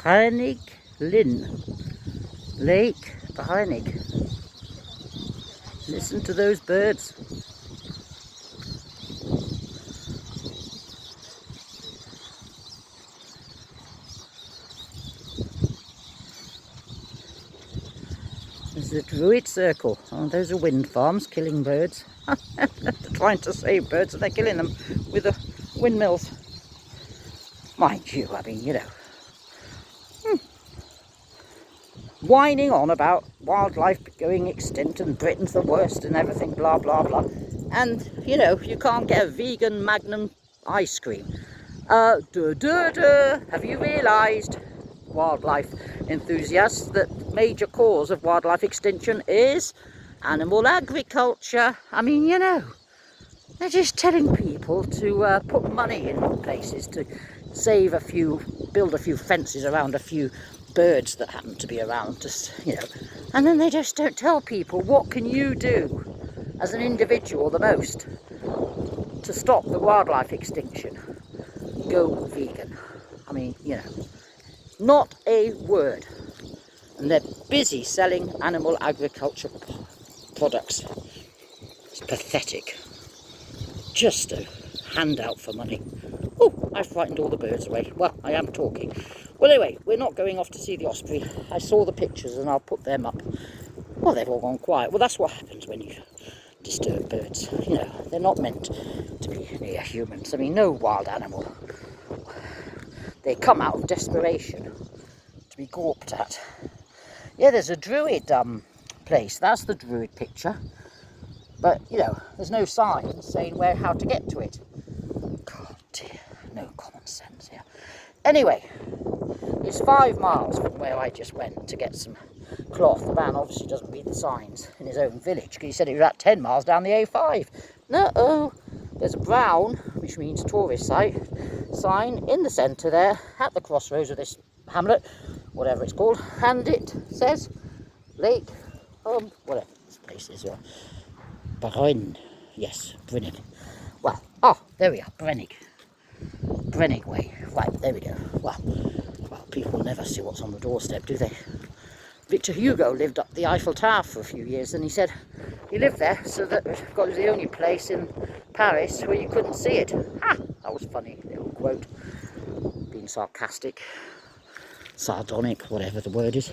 Brenig, Llyn. Lake Brenig. Listen to those birds. There's the Druid Circle. Oh, those are wind farms killing birds. They're trying to save birds and they're killing them with the windmills. Mind you, I mean, you know. Whining on about wildlife going extinct and Britain's the worst and everything, blah, blah, blah. And, you know, you can't get a vegan Magnum ice cream. Have you realised, wildlife enthusiasts, that major cause of wildlife extinction is animal agriculture? I mean, you know, they're just telling people to put money in places to save a few, build a few fences around a few birds that happen to be around, just, you know, and then they just don't tell people what can you do as an individual the most to stop the wildlife extinction. Go vegan. I mean, you know, not a word. And they're busy selling animal agriculture products. It's pathetic. Just a handout for money. Oh, I frightened all the birds away. Well, I am talking. Well, anyway, we're not going off to see the osprey. I saw the pictures and I'll put them up. Well, they've all gone quiet. Well, that's what happens when you disturb birds. You know, they're not meant to be near humans. I mean, no wild animal. They come out of desperation to be gawped at. Yeah, there's a Druid place. That's the Druid picture. But, you know, there's no sign saying how to get to it. God dear, no common sense here. Anyway, it's 5 miles from where I just went to get some cloth. The man obviously doesn't read the signs in his own village, because he said he was at 10 miles down the A5. No, there's a brown, which means tourist site, sign in the centre there, at the crossroads of this hamlet, whatever it's called, and it says Lake, whatever this place is, Brenig, yes, Brenig. Well, there we are, Brenig. Brenig Way. Right, there we go. Well, people never see what's on the doorstep, do they? Victor Hugo lived up the Eiffel Tower for a few years, and he said he lived there so that it was the only place in Paris where you couldn't see it. That was funny, little quote. Being sarcastic, sardonic, whatever the word is.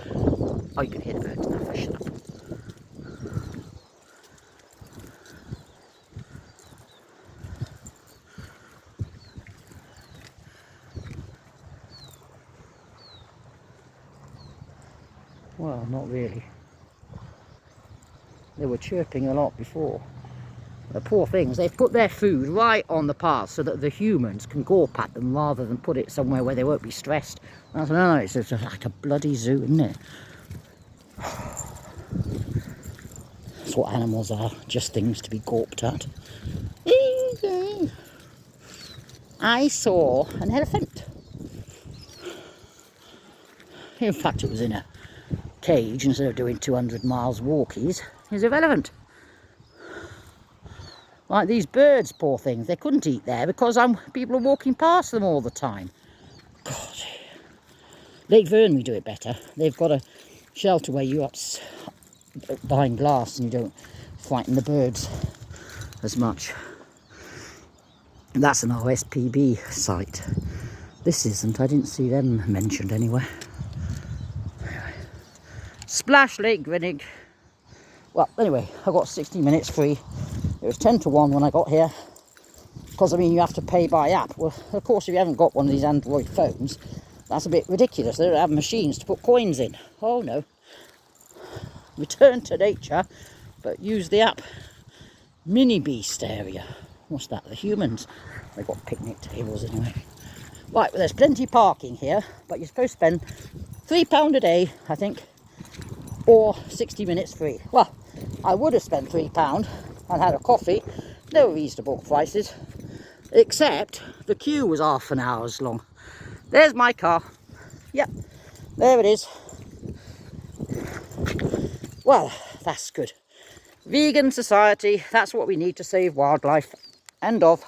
Oh, you can hear the birds now. Shut up. Well, not really. They were chirping a lot before. The poor things, they've put their food right on the path so that the humans can gawp at them rather than put it somewhere where they won't be stressed. I don't know, it's just like a bloody zoo, isn't it? That's what animals are, just things to be gawped at. I saw an elephant. In fact, it was in a cage instead of doing 200 miles walkies. Is irrelevant. Like these birds, poor things, they couldn't eat there because people are walking past them all the time. God. Lake Verne, we do it better. They've got a shelter where you're up behind glass and you don't frighten the birds as much. And that's an OSPB site. This isn't. I didn't see them mentioned anywhere. Splash Lake Brenig. Well, anyway, I got 60 minutes free. It was 10 to 1 when I got here. Because, I mean, you have to pay by app. Well, of course, if you haven't got one of these Android phones, that's a bit ridiculous. They don't have machines to put coins in. Oh, no. Return to nature, but use the app. Mini Beast area. What's that? The humans. They've got picnic tables anyway. Right, well, there's plenty of parking here, but you're supposed to spend £3 a day, I think, or 60 minutes free. Well, I would have spent £3 and had a coffee. They were reasonable prices, except the queue was half an hour long. There's my car. Yep, there it is. Well, that's good. Vegan society, that's what we need to save wildlife. End of.